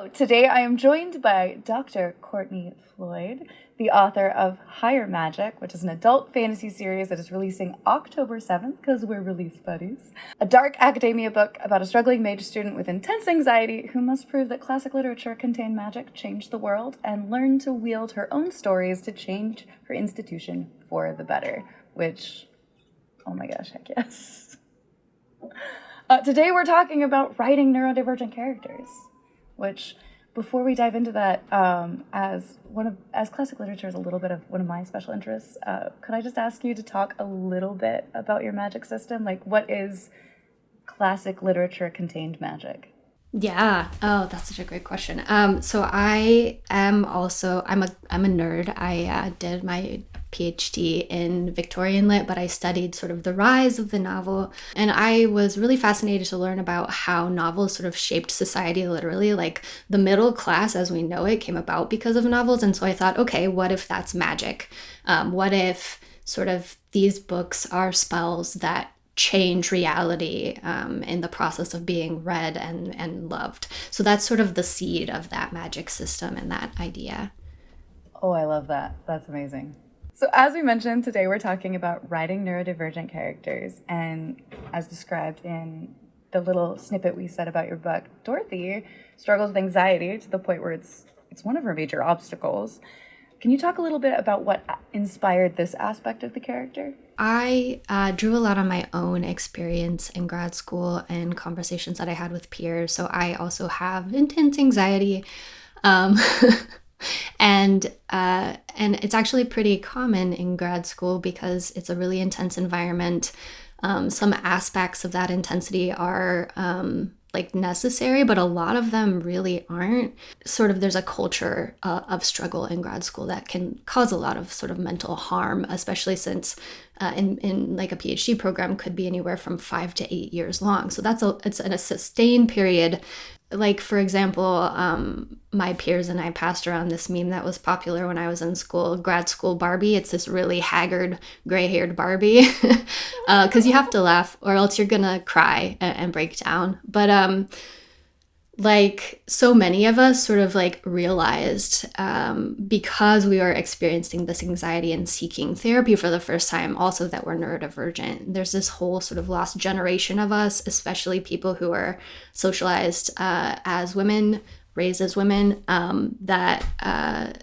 So today I am joined by Dr. Courtney Floyd, the author of Higher Magic, which is an adult fantasy series that is releasing October 7th, because we're release buddies. A dark academia book about a struggling mage student with intense anxiety who must prove that classic literature contained magic, change the world, and learn to wield her own stories to change her institution for the better. Which, oh my gosh, heck yes. Today we're talking about writing neurodivergent characters, which, before we dive into that, as classic literature is a little bit of one of my special interests, could I just ask you to talk a little bit about your magic system? Like, what is classic literature contained magic? Yeah. Oh, that's such a great question. So I am also I'm a nerd. I did my PhD in Victorian Lit, but I studied sort of the rise of the novel, and I was really fascinated to learn about how novels sort of shaped society literally. Like, the middle class as we know it came about because of novels, and so I thought, okay, what if that's magic? What if sort of these books are spells that change reality in the process of being read and loved? So that's sort of the seed of that magic system and that idea. Oh, I love that. That's amazing. So as we mentioned, today we're talking about writing neurodivergent characters, and as described in the little snippet we said about your book, Dorothy struggles with anxiety to the point where it's one of her major obstacles. Can you talk a little bit about what inspired this aspect of the character? I drew a lot on my own experience in grad school and conversations that I had with peers. So I also have intense anxiety. And it's actually pretty common in grad school because it's a really intense environment. Some aspects of that intensity are like necessary, but a lot of them really aren't. Sort of there's a culture of struggle in grad school that can cause a lot of sort of mental harm, especially since in like a PhD program could be anywhere from 5 to 8 years long. So it's a sustained period. Like, for example, my peers and I passed around this meme that was popular when I was in school, grad school Barbie. It's this really haggard, gray-haired Barbie, because you have to laugh or else you're gonna cry and break down. But like, so many of us sort of like realized, because we were experiencing this anxiety and seeking therapy for the first time, also that we're neurodivergent. There's this whole sort of lost generation of us, especially people who are socialized as women, raised as women, that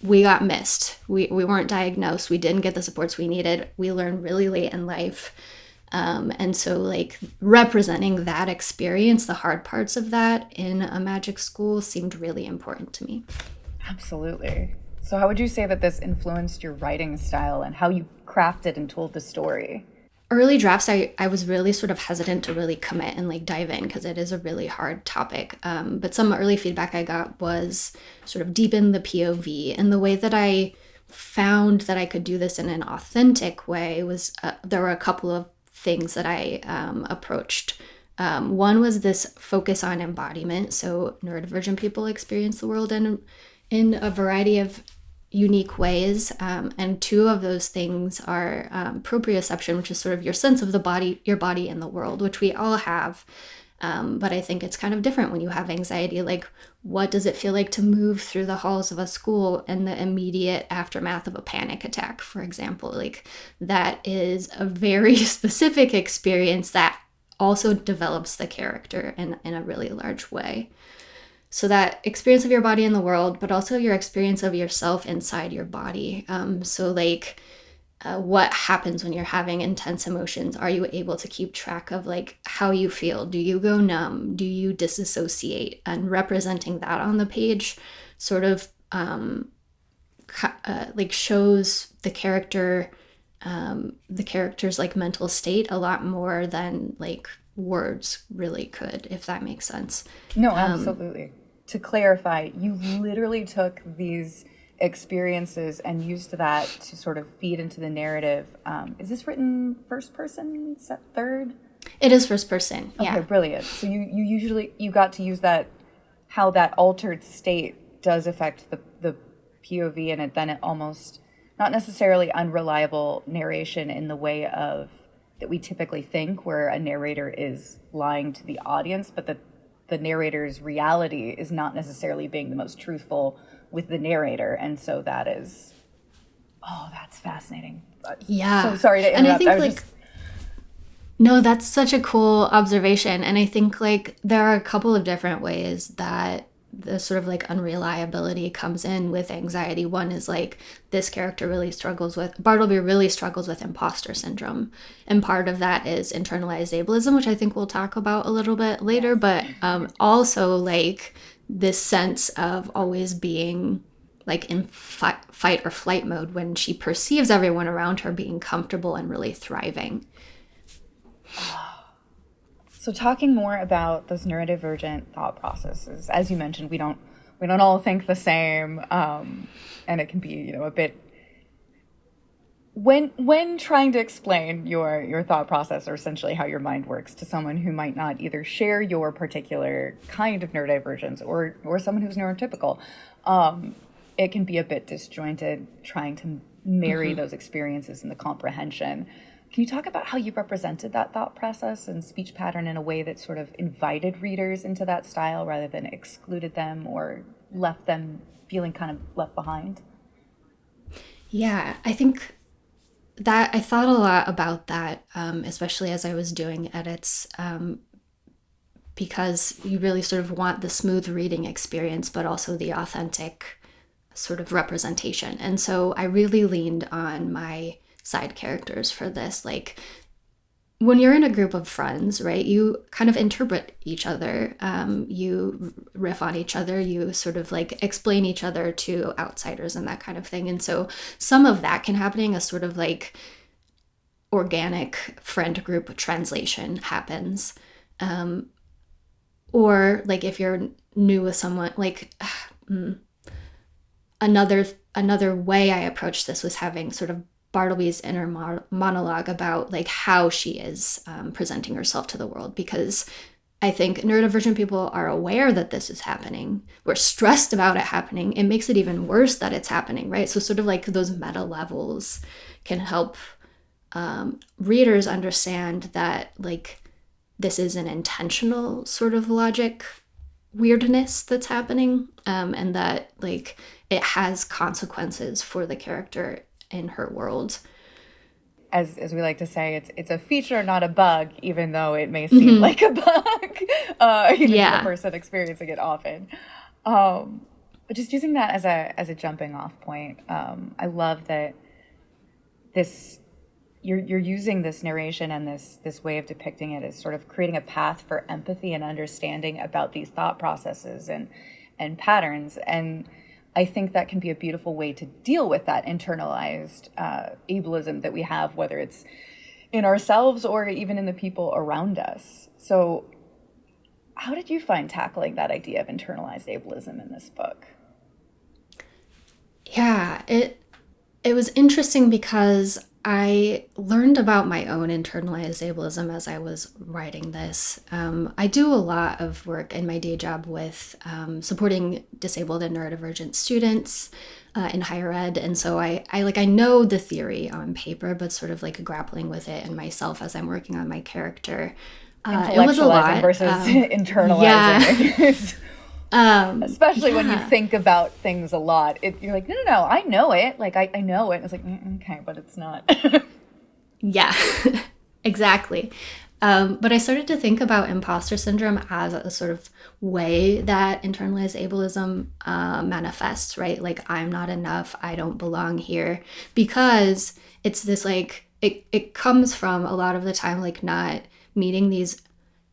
we got missed. We weren't diagnosed. We didn't get the supports we needed. We learned really late in life. And so, like, representing that experience, the hard parts of that in a magic school seemed really important to me. Absolutely. So how would you say that this influenced your writing style and how you crafted and told the story? Early drafts, I was really sort of hesitant to really commit and like dive in because it is a really hard topic. But some early feedback I got was sort of deepen the POV, and the way that I found that I could do this in an authentic way was there were a couple of things that I approached. One was this focus on embodiment. So neurodivergent people experience the world in a variety of unique ways. And two of those things are proprioception, which is sort of your sense of the body, your body in the world, which we all have. But I think it's kind of different when you have anxiety. Like, what does it feel like to move through the halls of a school in the immediate aftermath of a panic attack, for example? Like, that is a very specific experience that also develops the character in a really large way. So that experience of your body in the world, but also your experience of yourself inside your body. So like, what happens when you're having intense emotions? Are you able to keep track of like how you feel? Do you go numb? Do you disassociate? And representing that on the page sort of like shows the character's like mental state a lot more than like words really could, if that makes sense. No, absolutely. To clarify, you literally took these experiences and used that to sort of feed into the narrative. Is this written first person, third? It is first person. Yeah. Okay, brilliant. So you got to use that, how that altered state does affect the POV, and then it almost, not necessarily unreliable narration in the way of that we typically think, where a narrator is lying to the audience, but that the narrator's reality is not necessarily being the most truthful with the narrator. And so that is, that's fascinating. Yeah. So sorry to interrupt. And I think no, that's such a cool observation. And I think like there are a couple of different ways that the sort of like unreliability comes in with anxiety. One is like this character Bartleby really struggles with imposter syndrome. And part of that is internalized ableism, which I think we'll talk about a little bit later, but also like this sense of always being like in fight or flight mode when she perceives everyone around her being comfortable and really thriving. So talking more about those neurodivergent thought processes, as you mentioned, we don't all think the same, and it can be, a bit. When trying to explain your thought process, or essentially how your mind works, to someone who might not either share your particular kind of neurodivergence or someone who's neurotypical, it can be a bit disjointed trying to marry those experiences and the comprehension. Can you talk about how you represented that thought process and speech pattern in a way that sort of invited readers into that style rather than excluded them or left them feeling kind of left behind? Yeah, I think that I thought a lot about that, especially as I was doing edits, because you really sort of want the smooth reading experience, but also the authentic sort of representation. And so I really leaned on my side characters for this. Like when you're in a group of friends, right, you kind of interpret each other, you riff on each other, you sort of like explain each other to outsiders and that kind of thing. And so some of that can happen as sort of like organic friend group translation happens. Or like if you're new with someone, like another way I approached this was having sort of Bartleby's inner monologue about like how she is presenting herself to the world, because I think neurodivergent people are aware that this is happening. We're stressed about it happening. It makes it even worse that it's happening, right? So sort of like those meta levels can help readers understand that like this is an intentional sort of logic weirdness that's happening, and that like it has consequences for the character in her world. As we like to say, it's a feature, not a bug, even though it may seem like a bug, even to the person experiencing it often. But just using that as a jumping off point, I love that you're using this narration and this way of depicting it as sort of creating a path for empathy and understanding about these thought processes and patterns. And I think that can be a beautiful way to deal with that internalized ableism that we have, whether it's in ourselves or even in the people around us. So how did you find tackling that idea of internalized ableism in this book? Yeah, it was interesting because I learned about my own internalized ableism as I was writing this. I do a lot of work in my day job with supporting disabled and neurodivergent students in higher ed. And so I know the theory on paper, but sort of like grappling with it and myself as I'm working on my character. It was a lot. Versus internalizing. Especially when you think about things a lot, you're like, no, I know it. Like, I know it. And it's like, okay, but it's not. Yeah, exactly. But I started to think about imposter syndrome as a sort of way that internalized ableism manifests, right? Like, I'm not enough. I don't belong here. Because it's this like, it comes from a lot of the time, like not meeting these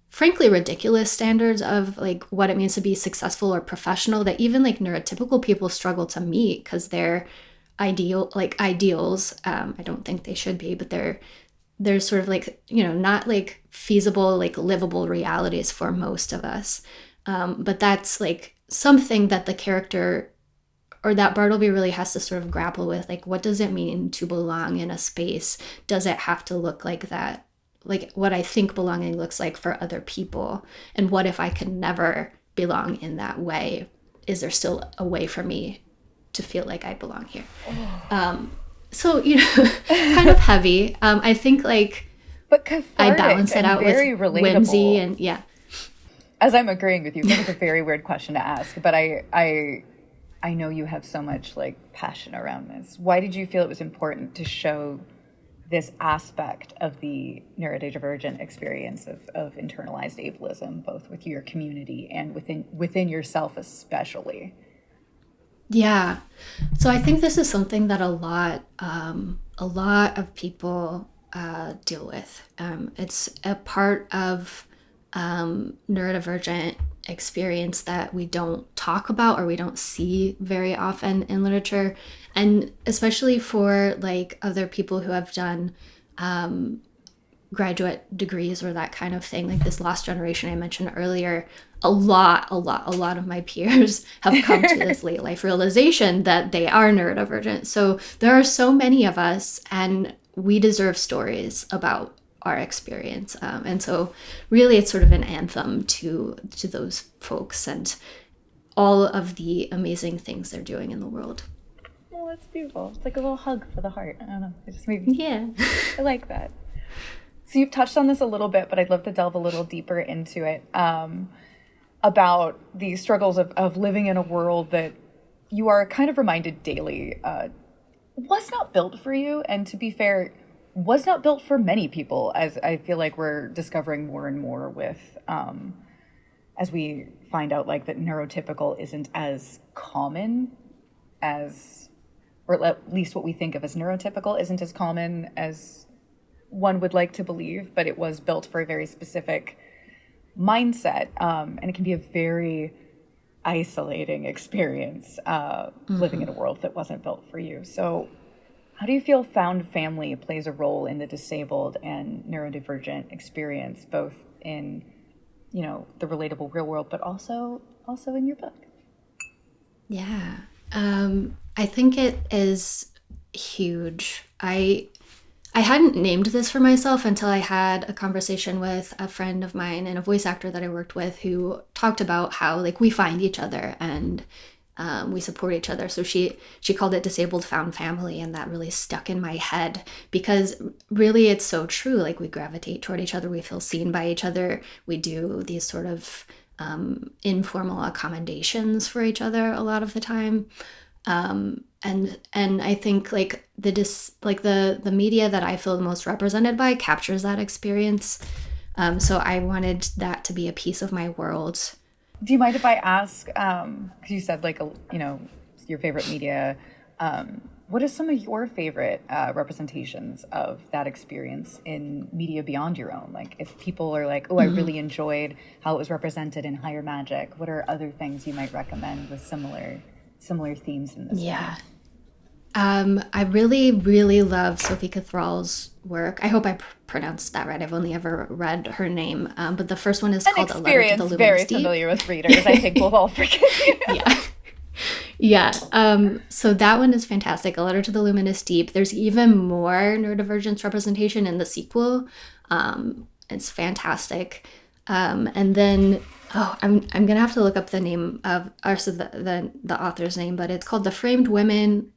frankly ridiculous standards of like what it means to be successful or professional that even like neurotypical people struggle to meet because they're ideals. I don't think they should be, but they're sort of like, not like feasible, like livable realities for most of us. But that's like something that the character or that Bartleby really has to sort of grapple with. Like, what does it mean to belong in a space? Does it have to look like that? Like what I think belonging looks like for other people. And what if I could never belong in that way? Is there still a way for me to feel like I belong here? So, kind of heavy. I think like but cathartic, I balance it out with relatable. whimsy and yeah. as I'm agreeing with you, it's a very weird question to ask, but I know you have so much like passion around this. Why did you feel it was important to show this aspect of the neurodivergent experience of internalized ableism, both with your community and within yourself especially? Yeah. So I think this is something that a lot of people deal with. It's a part of neurodivergent experience that we don't talk about or we don't see very often in literature, and especially for like other people who have done graduate degrees or that kind of thing, like this lost generation I mentioned earlier. A lot of my peers have come to this late life realization that they are neurodivergent. So there are so many of us, and we deserve stories about our experience. And so really it's sort of an anthem to those folks and all of the amazing things they're doing in the world. Oh, that's beautiful. It's like a little hug for the heart. I don't know. It just made me... Yeah. I like that. So you've touched on this a little bit, but I'd love to delve a little deeper into it, about the struggles of living in a world that you are kind of reminded daily was not built for you. And to be fair, was not built for many people, as I feel like we're discovering more and more with, as we find out like that neurotypical isn't as common as, or at least what we think of as neurotypical isn't as common as one would like to believe, but it was built for a very specific mindset. And it can be a very isolating experience, living in a world that wasn't built for you. So how do you feel found family plays a role in the disabled and neurodivergent experience, both in, you know, the relatable real world, but also in your book? Yeah. I think it is huge. I hadn't named this for myself until I had a conversation with a friend of mine and a voice actor that I worked with who talked about how like we find each other and we support each other. So she called it disabled found family, and that really stuck in my head because really it's so true. Like we gravitate toward each other, we feel seen by each other, we do these sort of informal accommodations for each other a lot of the time. And I think like the media that I feel the most represented by captures that experience. So I wanted that to be a piece of my world. Do you mind if I ask, because you said like, you know, your favorite media, what are some of your favorite representations of that experience in media beyond your own? Like if people are like, oh, I really enjoyed how it was represented in Higher Magic, what are other things you might recommend with similar themes in this? Yeah. I really, really love Sophie Cathrall's work. I hope I pronounced that right. I've only ever read her name. But the first one is called A Letter to the Luminous very Deep. Familiar with readers. I think we'll all forgive you. Yeah. Yeah. So that one is fantastic. A Letter to the Luminous Deep. There's even more neurodivergence representation in the sequel. It's fantastic. And then I'm gonna have to look up the name of the author's name, but it's called The Framed Women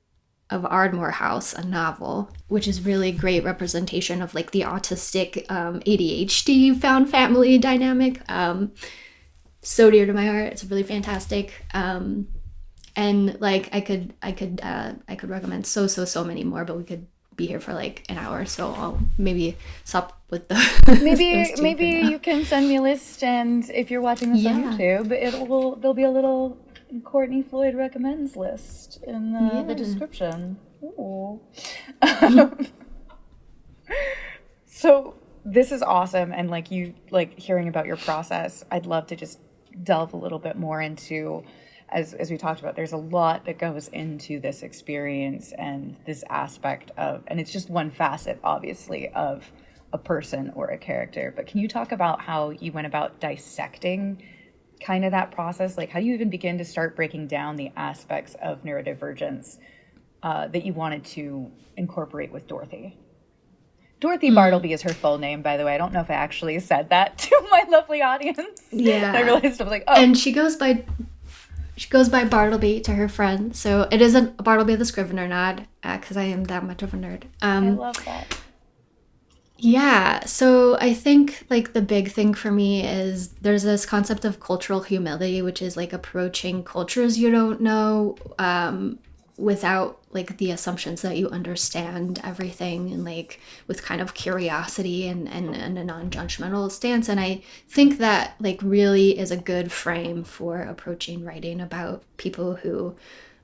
of Ardemore House, a novel, which is really great representation of like the autistic ADHD found family dynamic. So dear to my heart. It's really fantastic. And like I could recommend so many more, but we could be here for like an hour, so I'll maybe stop with the maybe you can send me a list, and if you're watching this on YouTube, there'll be a little Courtney Floyd recommends list in the description. Ooh. So this is awesome, and like hearing about your process, I'd love to just delve a little bit more into, as we talked about, there's a lot that goes into this experience and this aspect of, and it's just one facet, obviously, of a person or a character. But can you talk about how you went about dissecting kind of that process? Like, how do you even begin to start breaking down the aspects of neurodivergence that you wanted to incorporate with Dorothy? Dorothy Bartleby is her full name, by the way. I don't know if I actually said that to my lovely audience. Yeah. I realized I was like, oh. And she goes by Bartleby to her friend. So it isn't Bartleby the Scrivener nod, because I am that much of a nerd. I love that. Yeah, so I think like the big thing for me is there's this concept of cultural humility, which is like approaching cultures you don't know without like the assumptions that you understand everything, and like with kind of curiosity and a non-judgmental stance. And I think that like really is a good frame for approaching writing about people who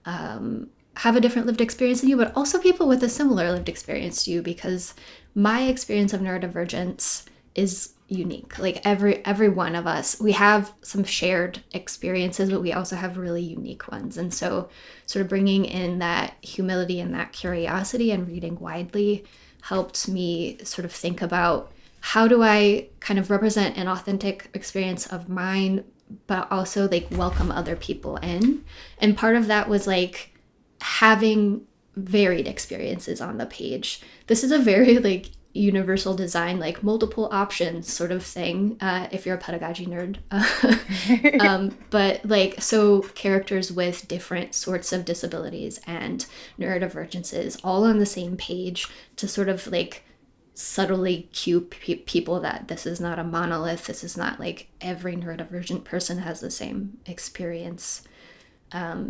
have a different lived experience than you, but also people with a similar lived experience to you, because my experience of neurodivergence is unique. Like every one of us, we have some shared experiences, but we also have really unique ones. And so sort of bringing in that humility and that curiosity and reading widely helped me sort of think about how do I kind of represent an authentic experience of mine, but also like welcome other people in. And part of that was like having varied experiences on the page. This is a very like universal design, like multiple options sort of thing, if you're a pedagogy nerd. But like, so characters with different sorts of disabilities and neurodivergences all on the same page to sort of like subtly cue people that this is not a monolith. This is not like every neurodivergent person has the same experience.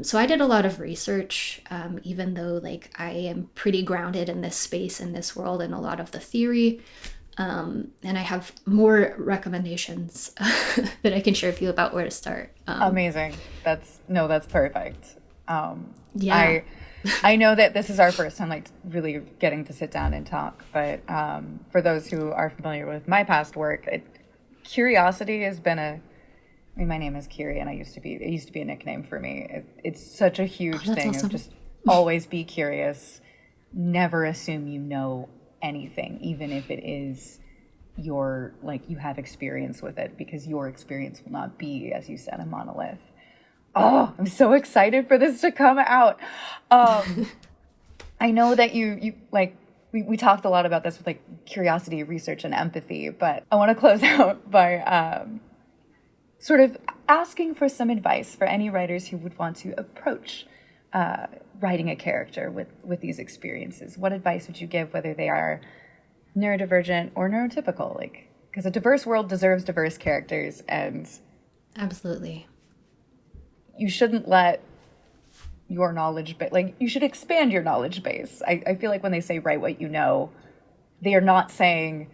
So I did a lot of research, even though like I am pretty grounded in this space, in this world, and a lot of the theory. And I have more recommendations that I can share with you about where to start. Amazing. That's perfect. Yeah. I know that this is our first time like really getting to sit down and talk, but for those who are familiar with my past work, curiosity has been I mean, my name is Kiri, and it used to be a nickname for me. It's such a huge thing awesome. of just always be curious, never assume you know anything, even if it is your, like, you have experience with it, because your experience will not be, as you said, a monolith. Oh, I'm so excited for this to come out. I know that you like, we talked a lot about this with like curiosity, research, and empathy, but I want to close out by sort of asking for some advice for any writers who would want to approach writing a character with these experiences. What advice would you give, whether they are neurodivergent or neurotypical? Like, because a diverse world deserves diverse characters, and Absolutely. you shouldn't let your knowledge base, like, you should expand your knowledge base. I feel like when they say write what you know, they are not saying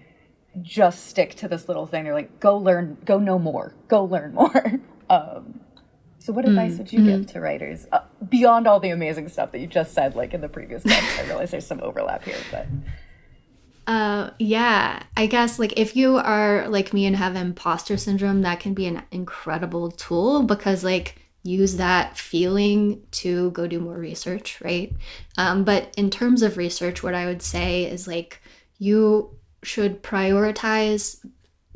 just stick to this little thing. They're like, go learn, go know more, go learn more. So what advice would you give to writers beyond all the amazing stuff that you just said, like in the previous text? I realize there's some overlap here, but yeah, I guess like if you are like me and have imposter syndrome, that can be an incredible tool, because like use that feeling to go do more research, right? But in terms of research, what I would say is like you should prioritize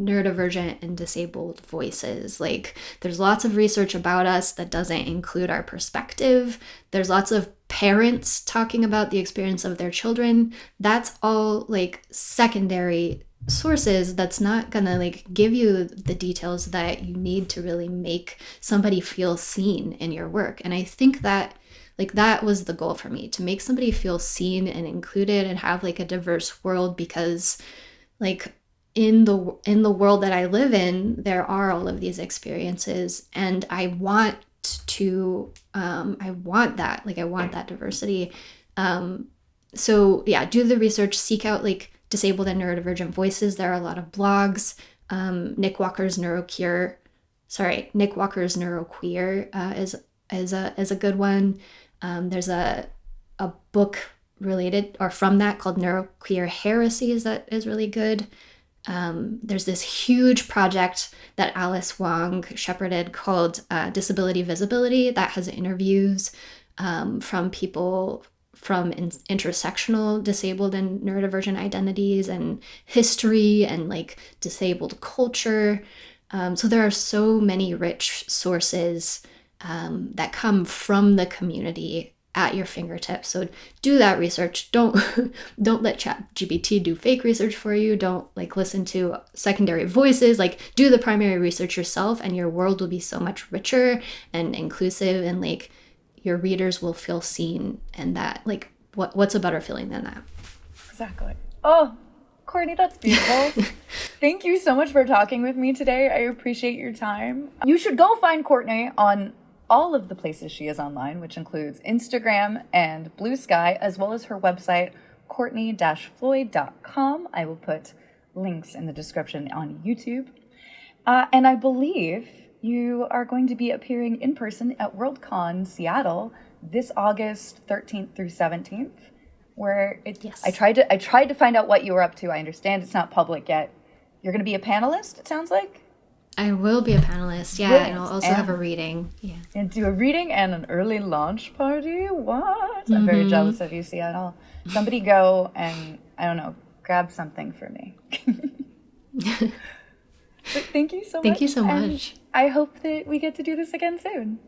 neurodivergent and disabled voices. Like there's lots of research about us that doesn't include our perspective. There's lots of parents talking about the experience of their children. That's all like secondary sources. That's not gonna like give you the details that you need to really make somebody feel seen in your work. And I think that like that was the goal for me, to make somebody feel seen and included and have like a diverse world, because like in the world that I live in, there are all of these experiences, and I want that, like I want that diversity. So yeah, do the research, seek out like disabled and neurodivergent voices. There are a lot of blogs. Nick Walker's Neuroqueer is a good one. There's a book related or from that called Neuroqueer Heresies that is really good. There's this huge project that Alice Wong shepherded called Disability Visibility that has interviews from people from intersectional disabled and neurodivergent identities and history and like disabled culture. So there are so many rich sources that come from the community at your fingertips. So do that research. Don't let ChatGPT do fake research for you. Don't like listen to secondary voices. Like do the primary research yourself, and your world will be so much richer and inclusive, and like your readers will feel seen. And that like what's a better feeling than that? exactly. Oh, Courtney, that's beautiful. Thank you so much for talking with me today. I appreciate your time. You should go find Courtney on all of the places she is online, which includes Instagram and Blue Sky, as well as her website, courtney-floyd.com. I will put links in the description on YouTube. And I believe you are going to be appearing in person at WorldCon Seattle this August 13th through 17th, where Yes. I tried to find out what you were up to. I understand it's not public yet. You're going to be a panelist, it sounds like? I will be a panelist, yeah, Brilliant. and I'll also have a reading. Yeah. And do a reading and an early launch party? What? I'm very jealous of you, Seattle. Somebody go and, I don't know, grab something for me. But thank you so much. Thank you so much. I hope that we get to do this again soon.